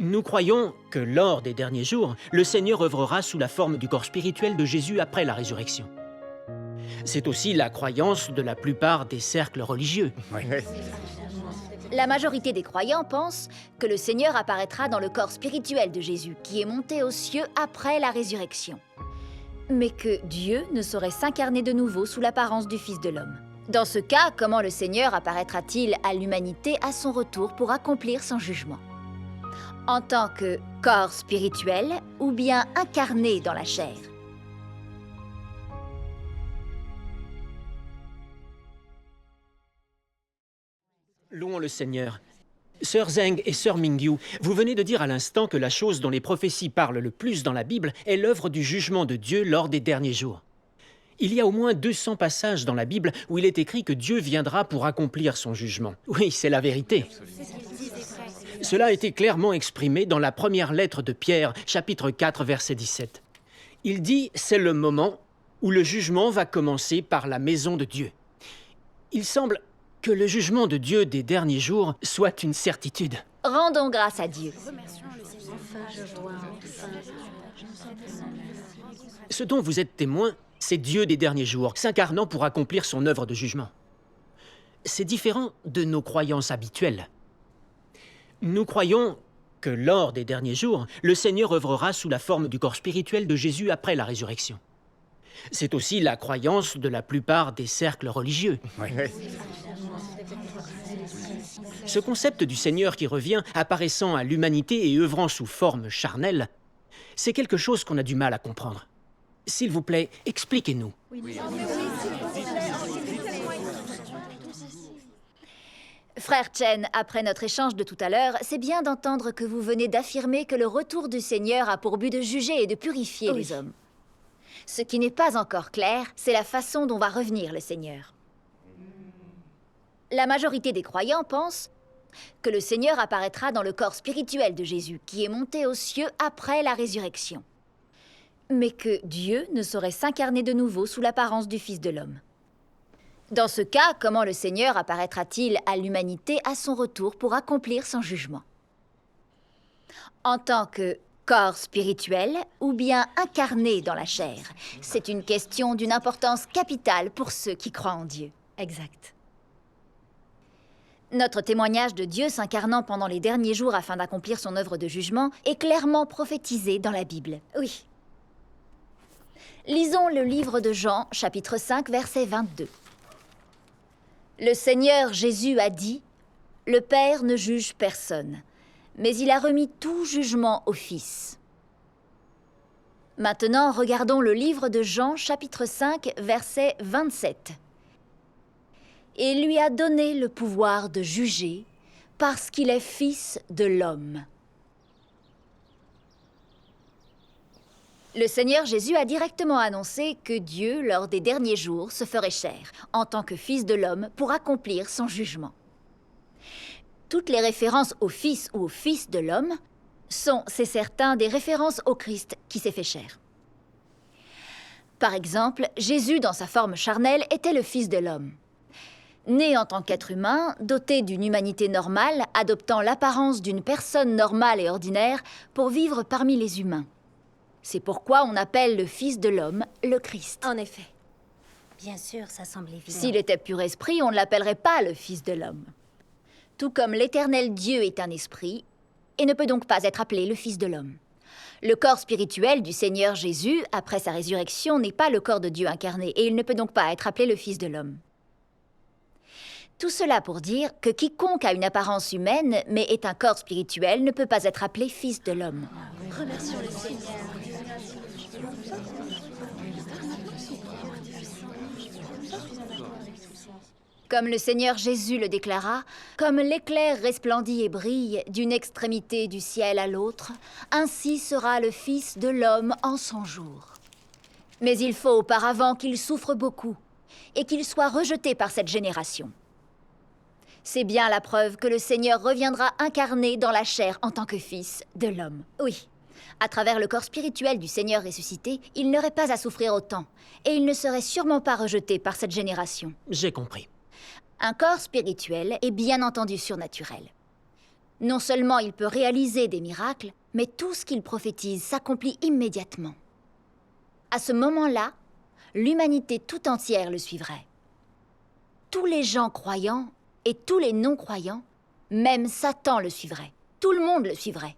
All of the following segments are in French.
Nous croyons que lors des derniers jours, le Seigneur œuvrera sous la forme du corps spirituel de Jésus après la résurrection. C'est aussi la croyance de la plupart des cercles religieux. Oui. La majorité des croyants pensent que le Seigneur apparaîtra dans le corps spirituel de Jésus, qui est monté aux cieux après la résurrection. Mais que Dieu ne saurait s'incarner de nouveau sous l'apparence du Fils de l'homme. Dans ce cas, comment le Seigneur apparaîtra-t-il à l'humanité à son retour pour accomplir son jugement? En tant que corps spirituel ou bien incarné dans la chair? Louons le Seigneur. Sœur Zheng et Sœur Mingyu, vous venez de dire à l'instant que la chose dont les prophéties parlent le plus dans la Bible est l'œuvre du jugement de Dieu lors des derniers jours. Il y a au moins 200 passages dans la Bible où il est écrit que Dieu viendra pour accomplir son jugement. Oui, c'est la vérité. Cela a été clairement exprimé dans la première lettre de Pierre, chapitre 4, verset 17. Il dit « C'est le moment où le jugement va commencer par la maison de Dieu ». Il semble que le jugement de Dieu des derniers jours soit une certitude. Rendons grâce à Dieu. Ce dont vous êtes témoin, c'est Dieu des derniers jours, s'incarnant pour accomplir son œuvre de jugement. C'est différent de nos croyances habituelles. Nous croyons que lors des derniers jours, le Seigneur œuvrera sous la forme du corps spirituel de Jésus après la résurrection. C'est aussi la croyance de la plupart des cercles religieux. Oui. Ce concept du Seigneur qui revient, apparaissant à l'humanité et œuvrant sous forme charnelle, c'est quelque chose qu'on a du mal à comprendre. S'il vous plaît, expliquez-nous. Frère Chen, après notre échange de tout à l'heure, c'est bien d'entendre que vous venez d'affirmer que le retour du Seigneur a pour but de juger et de purifier les hommes. Ce qui n'est pas encore clair, c'est la façon dont va revenir le Seigneur. La majorité des croyants pensent que le Seigneur apparaîtra dans le corps spirituel de Jésus, qui est monté aux cieux après la résurrection. Mais que Dieu ne saurait s'incarner de nouveau sous l'apparence du Fils de l'homme. Dans ce cas, comment le Seigneur apparaîtra-t-il à l'humanité à son retour pour accomplir son jugement? En tant que corps spirituel ou bien incarné dans la chair? C'est une question d'une importance capitale pour ceux qui croient en Dieu. Exact. Notre témoignage de Dieu s'incarnant pendant les derniers jours afin d'accomplir son œuvre de jugement est clairement prophétisé dans la Bible. Oui. Lisons le livre de Jean, chapitre 5, verset 22. Le Seigneur Jésus a dit « Le Père ne juge personne, mais il a remis tout jugement au Fils. » Maintenant, regardons le livre de Jean, chapitre 5, verset 27. Et lui a donné le pouvoir de juger parce qu'il est fils de l'homme. Le Seigneur Jésus a directement annoncé que Dieu, lors des derniers jours, se ferait chair, en tant que fils de l'homme, pour accomplir son jugement. Toutes les références au Fils ou au Fils de l'homme sont, c'est certain, des références au Christ qui s'est fait chair. Par exemple, Jésus, dans sa forme charnelle, était le Fils de l'homme. Né en tant qu'être humain, doté d'une humanité normale, adoptant l'apparence d'une personne normale et ordinaire pour vivre parmi les humains. C'est pourquoi on appelle le Fils de l'homme le Christ. En effet. Bien sûr, ça semble évident. S'il était pur esprit, on ne l'appellerait pas le Fils de l'homme. Tout comme l'éternel Dieu est un esprit, et ne peut donc pas être appelé le Fils de l'homme. Le corps spirituel du Seigneur Jésus, après sa résurrection, n'est pas le corps de Dieu incarné, et il ne peut donc pas être appelé le Fils de l'homme. Tout cela pour dire que quiconque a une apparence humaine, mais est un corps spirituel, ne peut pas être appelé Fils de l'homme. Remercions le Seigneur. Comme le Seigneur Jésus le déclara, « Comme l'éclair resplendit et brille d'une extrémité du ciel à l'autre, ainsi sera le Fils de l'homme en son jour. Mais il faut auparavant qu'il souffre beaucoup et qu'il soit rejeté par cette génération. » C'est bien la preuve que le Seigneur reviendra incarné dans la chair en tant que Fils de l'homme. Oui, à travers le corps spirituel du Seigneur ressuscité, il n'aurait pas à souffrir autant, et il ne serait sûrement pas rejeté par cette génération. J'ai compris. Un corps spirituel est bien entendu surnaturel. Non seulement il peut réaliser des miracles, mais tout ce qu'il prophétise s'accomplit immédiatement. À ce moment-là, l'humanité tout entière le suivrait. Tous les gens croyants et tous les non-croyants, même Satan le suivrait. Tout le monde le suivrait.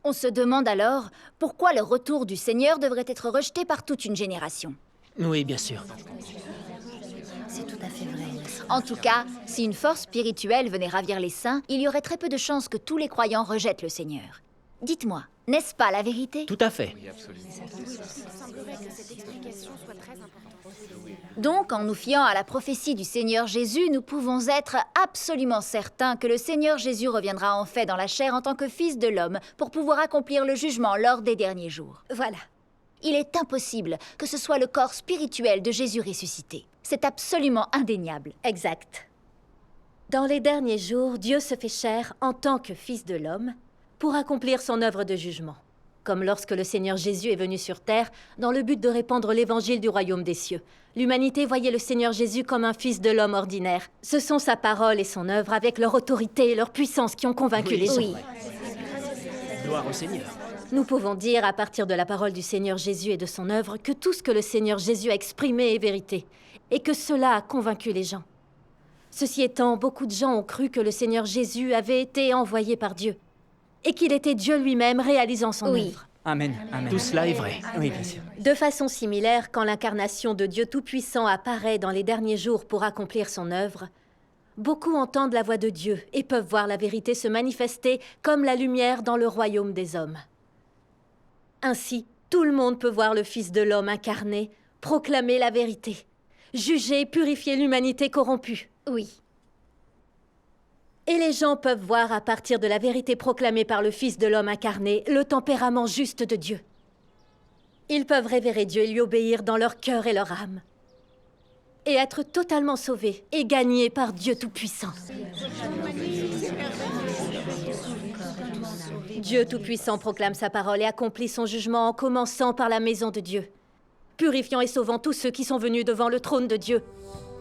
On se demande alors pourquoi le retour du Seigneur devrait être rejeté par toute une génération. Oui, bien sûr. C'est tout à fait vrai, n'est-ce pas? En tout cas, si une force spirituelle venait ravir les saints, il y aurait très peu de chances que tous les croyants rejettent le Seigneur. Dites-moi, n'est-ce pas la vérité? Tout à fait. Donc, en nous fiant à la prophétie du Seigneur Jésus, nous pouvons être absolument certains que le Seigneur Jésus reviendra en fait dans la chair en tant que Fils de l'homme pour pouvoir accomplir le jugement lors des derniers jours. Voilà. Il est impossible que ce soit le corps spirituel de Jésus ressuscité. C'est absolument indéniable. Exact. Dans les derniers jours, Dieu se fait chair en tant que Fils de l'homme pour accomplir son œuvre de jugement. Comme lorsque le Seigneur Jésus est venu sur terre dans le but de répandre l'évangile du royaume des cieux. L'humanité voyait le Seigneur Jésus comme un fils de l'homme ordinaire. Ce sont sa parole et son œuvre, avec leur autorité et leur puissance, qui ont convaincu les gens. Oui. Gloire au Seigneur. Nous pouvons dire, à partir de la parole du Seigneur Jésus et de son œuvre, que tout ce que le Seigneur Jésus a exprimé est vérité, et que cela a convaincu les gens. Ceci étant, beaucoup de gens ont cru que le Seigneur Jésus avait été envoyé par Dieu, et qu'il était Dieu lui-même réalisant son Oui. œuvre. Amen, amen. Tout cela est vrai. Oui, bien sûr. De façon similaire, quand l'incarnation de Dieu Tout-Puissant apparaît dans les derniers jours pour accomplir son œuvre, beaucoup entendent la voix de Dieu et peuvent voir la vérité se manifester comme la lumière dans le royaume des hommes. Ainsi, tout le monde peut voir le Fils de l'homme incarné, proclamer la vérité, juger et purifier l'humanité corrompue. Oui. Et les gens peuvent voir à partir de la vérité proclamée par le Fils de l'homme incarné le tempérament juste de Dieu. Ils peuvent révérer Dieu et lui obéir dans leur cœur et leur âme. Et être totalement sauvés et gagnés par Dieu Tout-Puissant. Dieu Tout-Puissant proclame sa parole et accomplit son jugement en commençant par la maison de Dieu, purifiant et sauvant tous ceux qui sont venus devant le trône de Dieu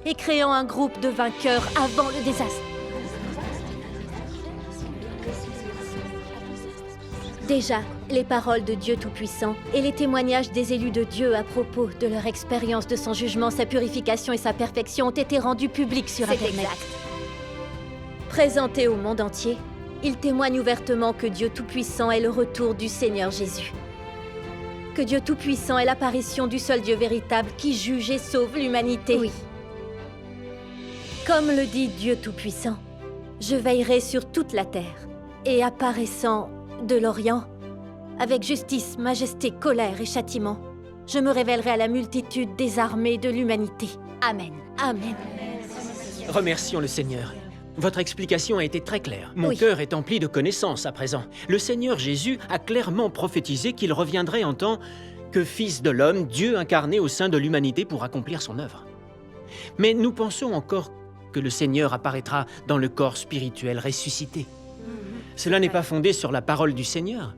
et créant un groupe de vainqueurs avant le désastre. Déjà, les paroles de Dieu Tout-Puissant et les témoignages des élus de Dieu à propos de leur expérience de son jugement, sa purification et sa perfection ont été rendus publics sur C'est Internet. exact. Présentés au monde entier, ils témoignent ouvertement que Dieu Tout-Puissant est le retour du Seigneur Jésus. Que Dieu Tout-Puissant est l'apparition du seul Dieu véritable qui juge et sauve l'humanité. Oui. Comme le dit Dieu Tout-Puissant, je veillerai sur toute la terre, et apparaissant de l'Orient, avec justice, majesté, colère et châtiment, je me révélerai à la multitude des armées de l'humanité. Amen. Amen. Remercions le Seigneur. Votre explication a été très claire. Mon Oui. cœur est empli de connaissances à présent. Le Seigneur Jésus a clairement prophétisé qu'il reviendrait en tant que Fils de l'homme, Dieu incarné au sein de l'humanité pour accomplir son œuvre. Mais nous pensons encore que le Seigneur apparaîtra dans le corps spirituel ressuscité. Cela n'est pas fondé sur la parole du Seigneur,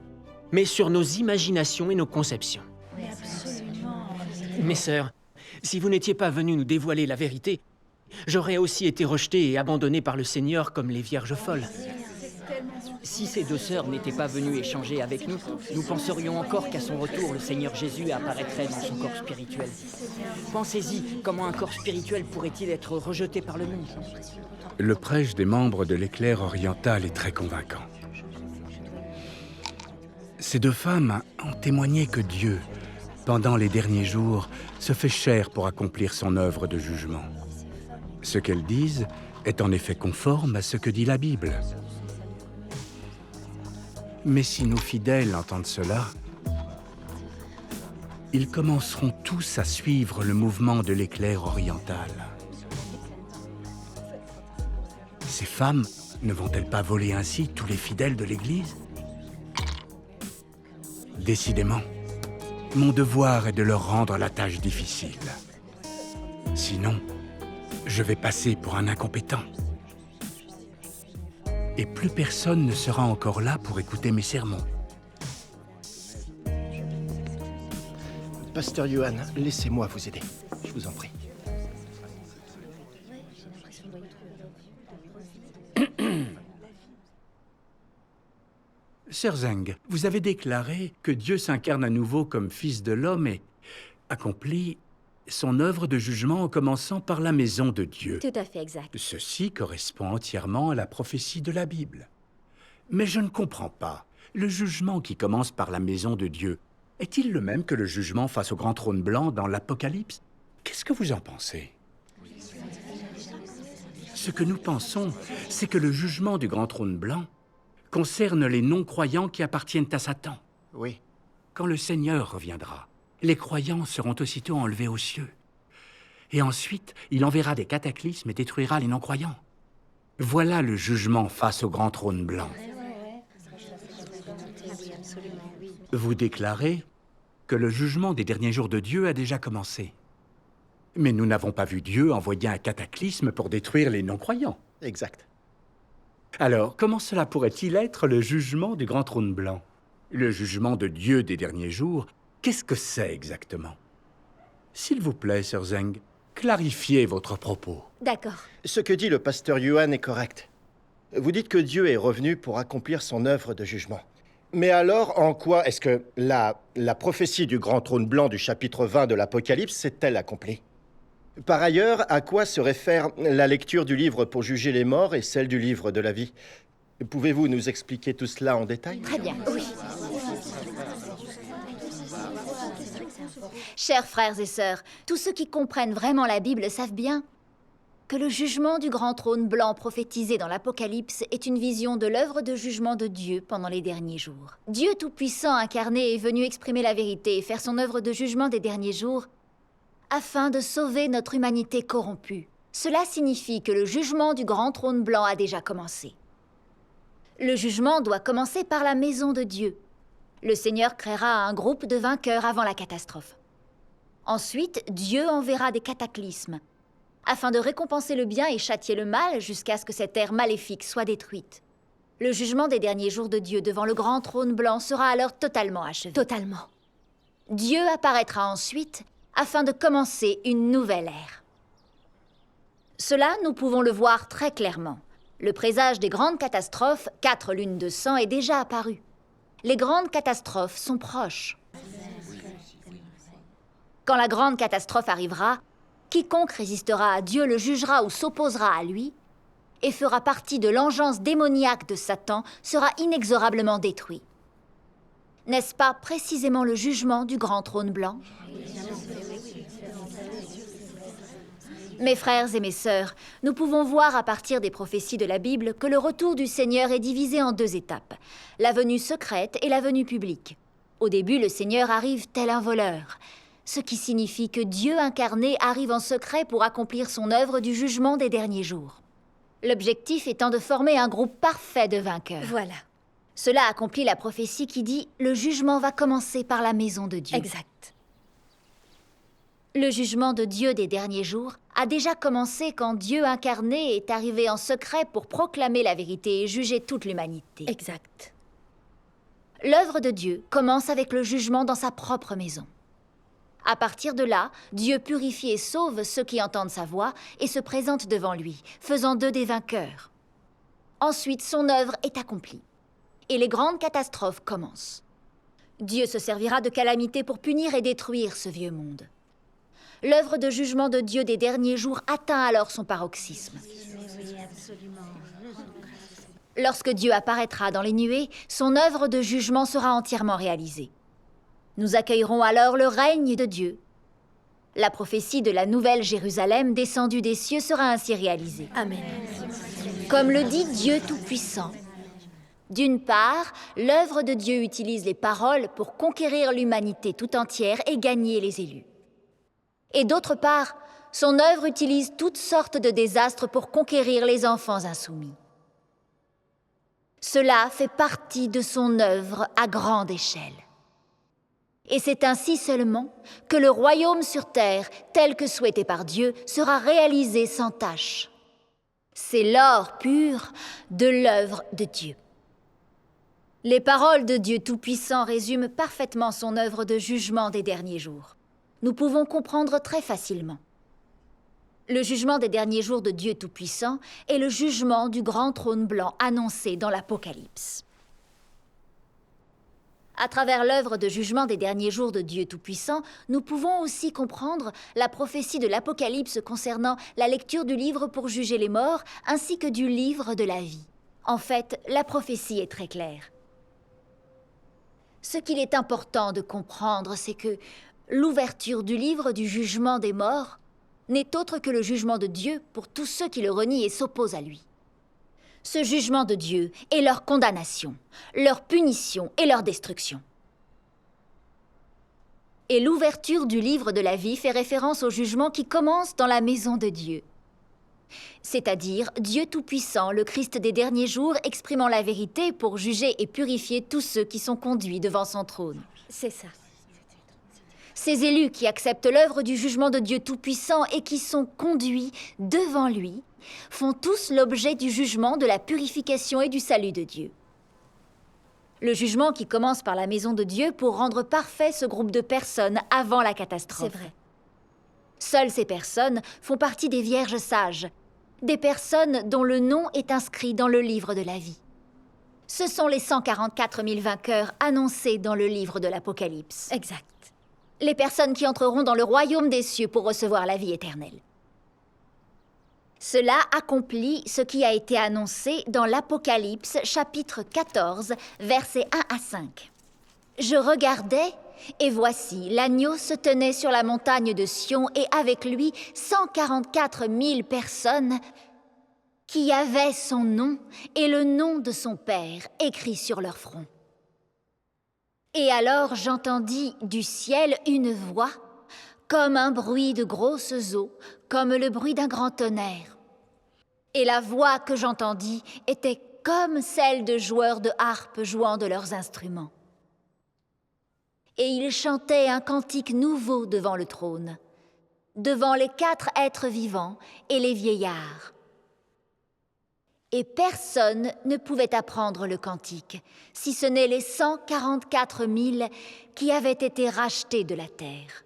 mais sur nos imaginations et nos conceptions. Mes sœurs, si vous n'étiez pas venus nous dévoiler la vérité, j'aurais aussi été rejeté et abandonné par le Seigneur comme les vierges folles. Si ces deux sœurs n'étaient pas venues échanger avec nous, nous penserions encore qu'à son retour, le Seigneur Jésus apparaîtrait dans son corps spirituel. Pensez-y, comment un corps spirituel pourrait-il être rejeté par le monde? Le prêche des membres de l'éclair oriental est très convaincant. Ces deux femmes ont témoigné que Dieu, pendant les derniers jours, se fait chair pour accomplir son œuvre de jugement. Ce qu'elles disent est en effet conforme à ce que dit la Bible. Mais si nos fidèles entendent cela, ils commenceront tous à suivre le mouvement de l'éclair oriental. Ces femmes ne vont-elles pas voler ainsi tous les fidèles de l'Église? Décidément, mon devoir est de leur rendre la tâche difficile. Sinon, je vais passer pour un incompétent. Et plus personne ne sera encore là pour écouter mes sermons. Pasteur Johan, laissez-moi vous aider. Je vous en prie. Sœur Zeng, vous avez déclaré que Dieu s'incarne à nouveau comme fils de l'homme et accomplit son œuvre de jugement en commençant par la maison de Dieu. Tout à fait exact. Ceci correspond entièrement à la prophétie de la Bible. Mais je ne comprends pas. Le jugement qui commence par la maison de Dieu est-il le même que le jugement face au grand trône blanc dans l'Apocalypse? Qu'est-ce que vous en pensez? Ce que nous pensons, c'est que le jugement du grand trône blanc concerne les non-croyants qui appartiennent à Satan. Oui. Quand le Seigneur reviendra, les croyants seront aussitôt enlevés aux cieux. Et ensuite, il enverra des cataclysmes et détruira les non-croyants. Voilà le jugement face au grand trône blanc. Vous déclarez que le jugement des derniers jours de Dieu a déjà commencé. Mais nous n'avons pas vu Dieu envoyer un cataclysme pour détruire les non-croyants. Exact. Alors, comment cela pourrait-il être le jugement du grand trône blanc? Le jugement de Dieu des derniers jours, qu'est-ce que c'est exactement? S'il vous plaît, Sœur Zeng, clarifiez votre propos. D'accord. Ce que dit le pasteur Yuan est correct. Vous dites que Dieu est revenu pour accomplir son œuvre de jugement. Mais alors, en quoi est-ce que la prophétie du grand trône blanc du chapitre 20 de l'Apocalypse s'est-elle accomplie? Par ailleurs, à quoi se réfère la lecture du livre pour juger les morts et celle du livre de la vie? Pouvez-vous nous expliquer tout cela en détail? Très bien, oui. Chers frères et sœurs, tous ceux qui comprennent vraiment la Bible savent bien que le jugement du grand trône blanc prophétisé dans l'Apocalypse est une vision de l'œuvre de jugement de Dieu pendant les derniers jours. Dieu Tout-Puissant incarné est venu exprimer la vérité et faire son œuvre de jugement des derniers jours afin de sauver notre humanité corrompue. Cela signifie que le jugement du grand trône blanc a déjà commencé. Le jugement doit commencer par la maison de Dieu. Le Seigneur créera un groupe de vainqueurs avant la catastrophe. Ensuite, Dieu enverra des cataclysmes afin de récompenser le bien et châtier le mal jusqu'à ce que cette ère maléfique soit détruite. Le jugement des derniers jours de Dieu devant le grand trône blanc sera alors totalement achevé. Totalement. Dieu apparaîtra ensuite afin de commencer une nouvelle ère. Cela, nous pouvons le voir très clairement. Le présage des grandes catastrophes, 4 lunes de sang, est déjà apparu. Les grandes catastrophes sont proches. Quand la grande catastrophe arrivera, quiconque résistera à Dieu le jugera ou s'opposera à lui et fera partie de l'engeance démoniaque de Satan sera inexorablement détruit. N'est-ce pas précisément le jugement du grand trône blanc? Mes frères et mes sœurs, nous pouvons voir à partir des prophéties de la Bible que le retour du Seigneur est divisé en 2 étapes, la venue secrète et la venue publique. Au début, le Seigneur arrive tel un voleur, ce qui signifie que Dieu incarné arrive en secret pour accomplir son œuvre du jugement des derniers jours. L'objectif étant de former un groupe parfait de vainqueurs. Voilà. Cela accomplit la prophétie qui dit « Le jugement va commencer par la maison de Dieu ». Exact. Le jugement de Dieu des derniers jours a déjà commencé quand Dieu incarné est arrivé en secret pour proclamer la vérité et juger toute l'humanité. Exact. L'œuvre de Dieu commence avec le jugement dans sa propre maison. À partir de là, Dieu purifie et sauve ceux qui entendent sa voix et se présentent devant lui, faisant d'eux des vainqueurs. Ensuite, son œuvre est accomplie et les grandes catastrophes commencent. Dieu se servira de calamités pour punir et détruire ce vieux monde. L'œuvre de jugement de Dieu des derniers jours atteint alors son paroxysme. Lorsque Dieu apparaîtra dans les nuées, son œuvre de jugement sera entièrement réalisée. Nous accueillerons alors le règne de Dieu. La prophétie de la nouvelle Jérusalem descendue des cieux sera ainsi réalisée. Amen. Comme le dit Dieu Tout-Puissant. D'une part, l'œuvre de Dieu utilise les paroles pour conquérir l'humanité tout entière et gagner les élus. Et d'autre part, son œuvre utilise toutes sortes de désastres pour conquérir les enfants insoumis. Cela fait partie de son œuvre à grande échelle. Et c'est ainsi seulement que le royaume sur terre, tel que souhaité par Dieu, sera réalisé sans tache. C'est l'or pur de l'œuvre de Dieu. Les paroles de Dieu Tout-Puissant résument parfaitement son œuvre de jugement des derniers jours. Nous pouvons comprendre très facilement. Le jugement des derniers jours de Dieu Tout-Puissant est le jugement du grand trône blanc annoncé dans l'Apocalypse. À travers l'œuvre de jugement des derniers jours de Dieu Tout-Puissant, nous pouvons aussi comprendre la prophétie de l'Apocalypse concernant la lecture du livre pour juger les morts, ainsi que du livre de la vie. En fait, la prophétie est très claire. Ce qu'il est important de comprendre, c'est que l'ouverture du livre du jugement des morts n'est autre que le jugement de Dieu pour tous ceux qui le renient et s'opposent à lui. Ce jugement de Dieu est leur condamnation, leur punition et leur destruction. Et l'ouverture du livre de la vie fait référence au jugement qui commence dans la maison de Dieu. C'est-à-dire Dieu Tout-Puissant, le Christ des derniers jours, exprimant la vérité pour juger et purifier tous ceux qui sont conduits devant son trône. C'est ça. Ces élus qui acceptent l'œuvre du jugement de Dieu Tout-Puissant et qui sont conduits devant lui font tous l'objet du jugement, de la purification et du salut de Dieu. Le jugement qui commence par la maison de Dieu pour rendre parfait ce groupe de personnes avant la catastrophe. C'est vrai. Seules ces personnes font partie des vierges sages, des personnes dont le nom est inscrit dans le livre de la vie. Ce sont les 144 000 vainqueurs annoncés dans le livre de l'Apocalypse. Exact. Les personnes qui entreront dans le royaume des cieux pour recevoir la vie éternelle. Cela accomplit ce qui a été annoncé dans l'Apocalypse, chapitre 14, versets 1 à 5. « Je regardais, et voici, l'agneau se tenait sur la montagne de Sion, et avec lui 144 000 personnes qui avaient son nom et le nom de son Père écrit sur leur front. Et alors j'entendis du ciel une voix, comme un bruit de grosses eaux, comme le bruit d'un grand tonnerre. Et la voix que j'entendis était comme celle de joueurs de harpe jouant de leurs instruments. Et ils chantaient un cantique nouveau devant le trône, devant les 4 êtres vivants et les vieillards. Et personne ne pouvait apprendre le cantique, si ce n'est les 144 000 qui avaient été rachetés de la terre.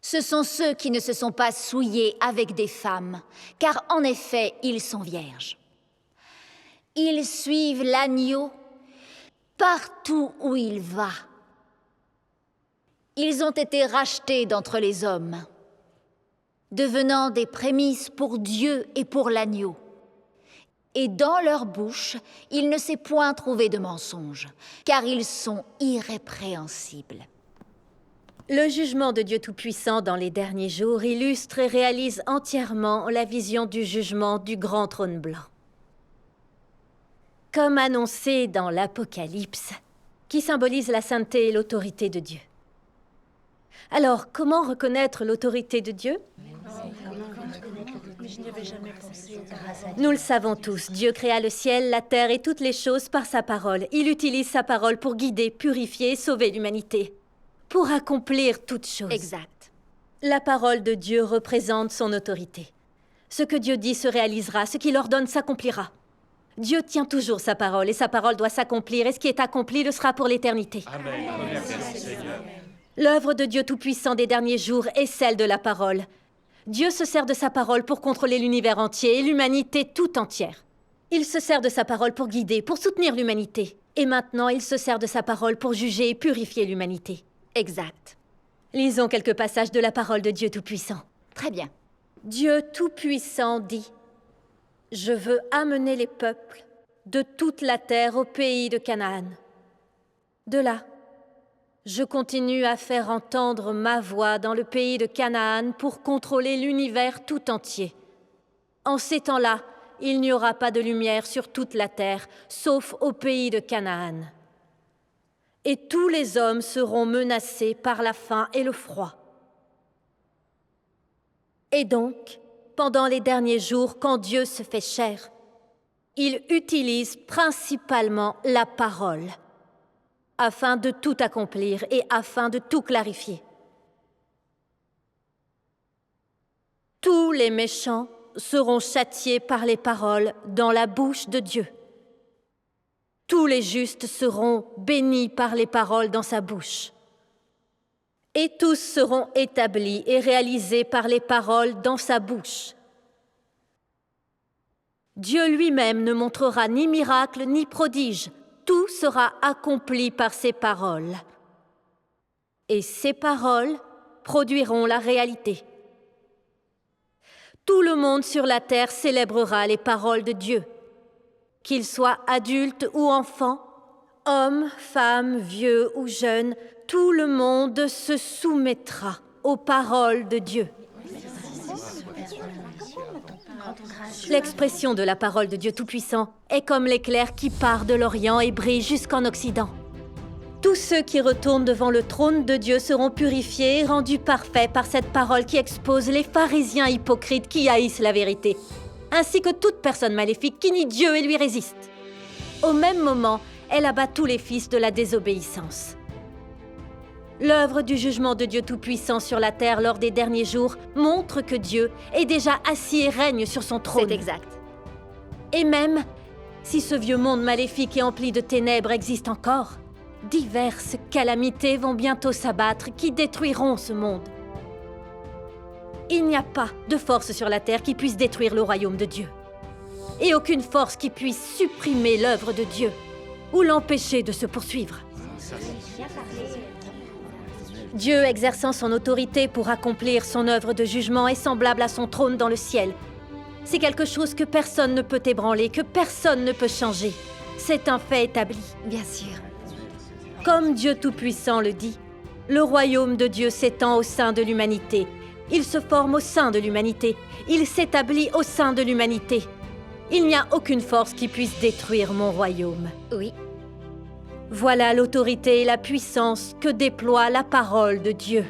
Ce sont ceux qui ne se sont pas souillés avec des femmes, car en effet, ils sont vierges. Ils suivent l'agneau partout où il va. Ils ont été rachetés d'entre les hommes, devenant des prémices pour Dieu et pour l'agneau. Et dans leur bouche, il ne s'est point trouvé de mensonge, car ils sont irrépréhensibles. » Le jugement de Dieu Tout-Puissant dans les derniers jours illustre et réalise entièrement la vision du jugement du grand trône blanc. Comme annoncé dans l'Apocalypse, qui symbolise la sainteté et l'autorité de Dieu. Alors, comment reconnaître l'autorité de Dieu ? Nous le savons tous, Dieu créa le ciel, la terre et toutes les choses par sa parole. Il utilise sa parole pour guider, purifier et sauver l'humanité. Pour accomplir toutes choses. Exact. La parole de Dieu représente son autorité. Ce que Dieu dit se réalisera, ce qu'il ordonne s'accomplira. Dieu tient toujours sa parole et sa parole doit s'accomplir et ce qui est accompli le sera pour l'éternité. Amen. L'œuvre de Dieu Tout-Puissant des derniers jours est celle de la parole. Dieu se sert de sa parole pour contrôler l'univers entier et l'humanité tout entière. Il se sert de sa parole pour guider, pour soutenir l'humanité. Et maintenant, il se sert de sa parole pour juger et purifier l'humanité. Exact. Lisons quelques passages de la parole de Dieu Tout-Puissant. Très bien. Dieu Tout-Puissant dit « Je veux amener les peuples de toute la terre au pays de Canaan. De là, je continue à faire entendre ma voix dans le pays de Canaan pour contrôler l'univers tout entier. En ces temps-là, il n'y aura pas de lumière sur toute la terre, sauf au pays de Canaan. Et tous les hommes seront menacés par la faim et le froid. Et donc, pendant les derniers jours, quand Dieu se fait chair, il utilise principalement la parole, afin de tout accomplir et afin de tout clarifier. Tous les méchants seront châtiés par les paroles dans la bouche de Dieu. Tous les justes seront bénis par les paroles dans sa bouche. Et tous seront établis et réalisés par les paroles dans sa bouche. Dieu lui-même ne montrera ni miracle ni prodige, tout sera accompli par ces paroles. Et ces paroles produiront la réalité. Tout le monde sur la terre célébrera les paroles de Dieu. Qu'ils soient adultes ou enfants, hommes, femmes, vieux ou jeunes, tout le monde se soumettra aux paroles de Dieu. L'expression de la parole de Dieu Tout-Puissant est comme l'éclair qui part de l'Orient et brille jusqu'en Occident. Tous ceux qui retournent devant le trône de Dieu seront purifiés et rendus parfaits par cette parole qui expose les pharisiens hypocrites qui haïssent la vérité, ainsi que toute personne maléfique qui nie Dieu et lui résiste. Au même moment, elle abat tous les fils de la désobéissance. L'œuvre du jugement de Dieu Tout-Puissant sur la terre lors des derniers jours montre que Dieu est déjà assis et règne sur son trône. C'est exact. Et même si ce vieux monde maléfique et empli de ténèbres existe encore, diverses calamités vont bientôt s'abattre qui détruiront ce monde. Il n'y a pas de force sur la terre qui puisse détruire le royaume de Dieu. Et aucune force qui puisse supprimer l'œuvre de Dieu ou l'empêcher de se poursuivre. Dieu exerçant son autorité pour accomplir son œuvre de jugement est semblable à son trône dans le ciel. C'est quelque chose que personne ne peut ébranler, que personne ne peut changer. C'est un fait établi. Bien sûr. Comme Dieu Tout-Puissant le dit, le royaume de Dieu s'étend au sein de l'humanité. Il se forme au sein de l'humanité. Il s'établit au sein de l'humanité. Il n'y a aucune force qui puisse détruire mon royaume. Oui. Voilà l'autorité et la puissance que déploie la parole de Dieu.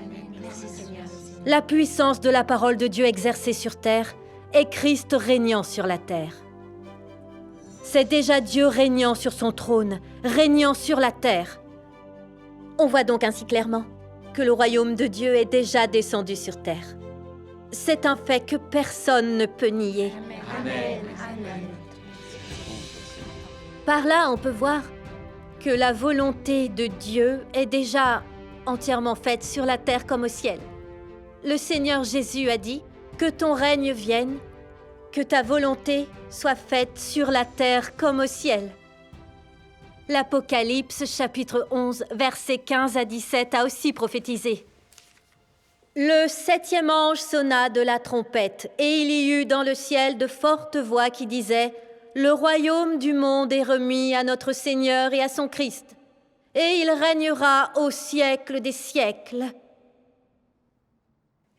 La puissance de la parole de Dieu exercée sur terre est Christ régnant sur la terre. C'est déjà Dieu régnant sur son trône, régnant sur la terre. On voit donc ainsi clairement que le royaume de Dieu est déjà descendu sur terre. C'est un fait que personne ne peut nier. Amen. Par là, on peut voir que la volonté de Dieu est déjà entièrement faite sur la terre comme au ciel. Le Seigneur Jésus a dit « Que ton règne vienne, que ta volonté soit faite sur la terre comme au ciel. » L'Apocalypse, chapitre 11, versets 15 à 17 a aussi prophétisé. Le 7e ange sonna de la trompette, et il y eut dans le ciel de fortes voix qui disaient « Le royaume du monde est remis à notre Seigneur et à son Christ, et il régnera au siècle des siècles. »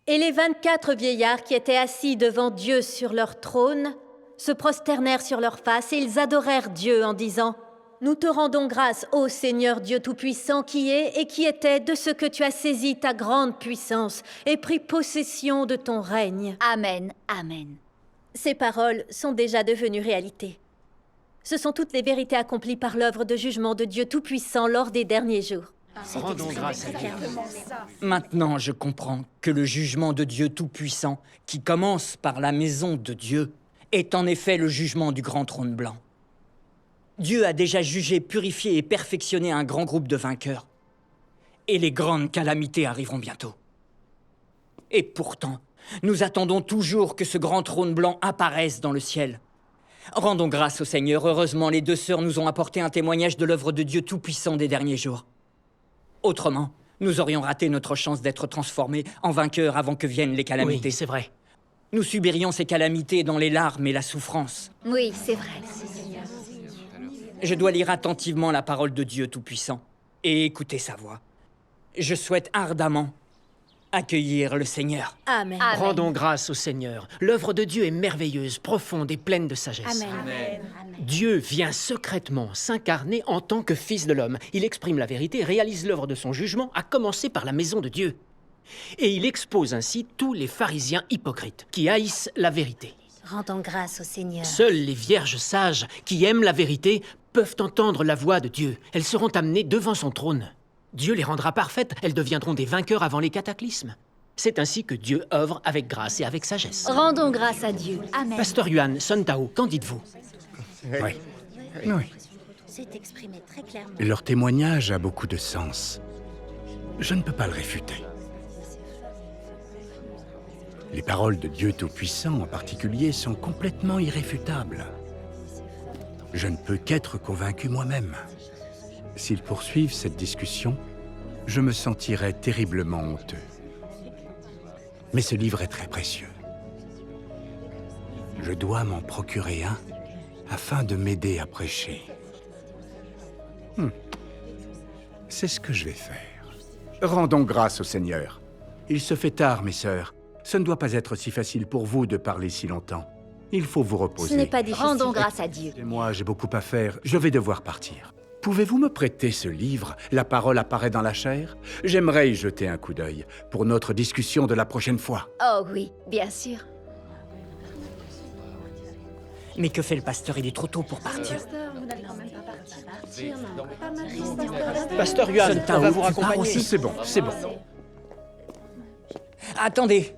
Et les 24 vieillards qui étaient assis devant Dieu sur leur trône se prosternèrent sur leurs faces et ils adorèrent Dieu en disant « Nous te rendons grâce, ô Seigneur Dieu Tout-Puissant, qui est et qui était, de ce que tu as saisi ta grande puissance et pris possession de ton règne. » Amen. Amen. Ces paroles sont déjà devenues réalité. Ce sont toutes les vérités accomplies par l'œuvre de jugement de Dieu Tout-Puissant lors des derniers jours. Rendons grâce à Dieu. Maintenant, je comprends que le jugement de Dieu Tout-Puissant, qui commence par la maison de Dieu, est en effet le jugement du grand trône blanc. Dieu a déjà jugé, purifié et perfectionné un grand groupe de vainqueurs. Et les grandes calamités arriveront bientôt. Et pourtant, nous attendons toujours que ce grand trône blanc apparaisse dans le ciel. Rendons grâce au Seigneur. Heureusement, les deux sœurs nous ont apporté un témoignage de l'œuvre de Dieu Tout-Puissant des derniers jours. Autrement, nous aurions raté notre chance d'être transformés en vainqueurs avant que viennent les calamités. Oui, c'est vrai. Nous subirions ces calamités dans les larmes et la souffrance. Oui, c'est vrai. Je dois lire attentivement la parole de Dieu Tout-Puissant et écouter sa voix. Je souhaite ardemment accueillir le Seigneur. Amen. Amen. Rendons grâce au Seigneur. L'œuvre de Dieu est merveilleuse, profonde et pleine de sagesse. Amen. Dieu vient secrètement s'incarner en tant que Fils de l'homme. Il exprime la vérité, réalise l'œuvre de son jugement, à commencer par la maison de Dieu. Et il expose ainsi tous les pharisiens hypocrites qui haïssent la vérité. Rendons grâce au Seigneur. Seules les vierges sages qui aiment la vérité peuvent entendre la voix de Dieu. Elles seront amenées devant son trône. Dieu les rendra parfaites, elles deviendront des vainqueurs avant les cataclysmes. C'est ainsi que Dieu œuvre avec grâce et avec sagesse. Rendons grâce à Dieu. Amen. Pasteur Yuan, Son Tao, qu'en dites-vous? Oui. Oui. C'est exprimé très clairement. Leur témoignage a beaucoup de sens. Je ne peux pas le réfuter. Les paroles de Dieu Tout-Puissant en particulier sont complètement irréfutables. Je ne peux qu'être convaincu moi-même. S'ils poursuivent cette discussion, je me sentirai terriblement honteux. Mais ce livre est très précieux. Je dois m'en procurer un afin de m'aider à prêcher. C'est ce que je vais faire. Rendons grâce au Seigneur. Il se fait tard, mes sœurs. Ce ne doit pas être si facile pour vous de parler si longtemps. Il faut vous reposer. Ce n'est pas difficile. Rendons grâce à Dieu. Et moi, j'ai beaucoup à faire. Je vais devoir partir. Pouvez-vous me prêter ce livre, La parole apparaît dans la chair? J'aimerais y jeter un coup d'œil pour notre discussion de la prochaine fois. Oh oui, bien sûr. Mais que fait le pasteur? Il est trop tôt pour partir. Pasteur Yuan, Sun on Tao, va vous tu pars raccompagner. aussi? C'est bon, c'est bon. Attendez.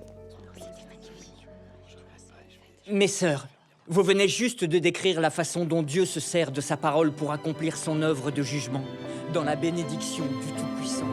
Mes sœurs, vous venez juste de décrire la façon dont Dieu se sert de sa parole pour accomplir son œuvre de jugement, dans la bénédiction du Tout-Puissant.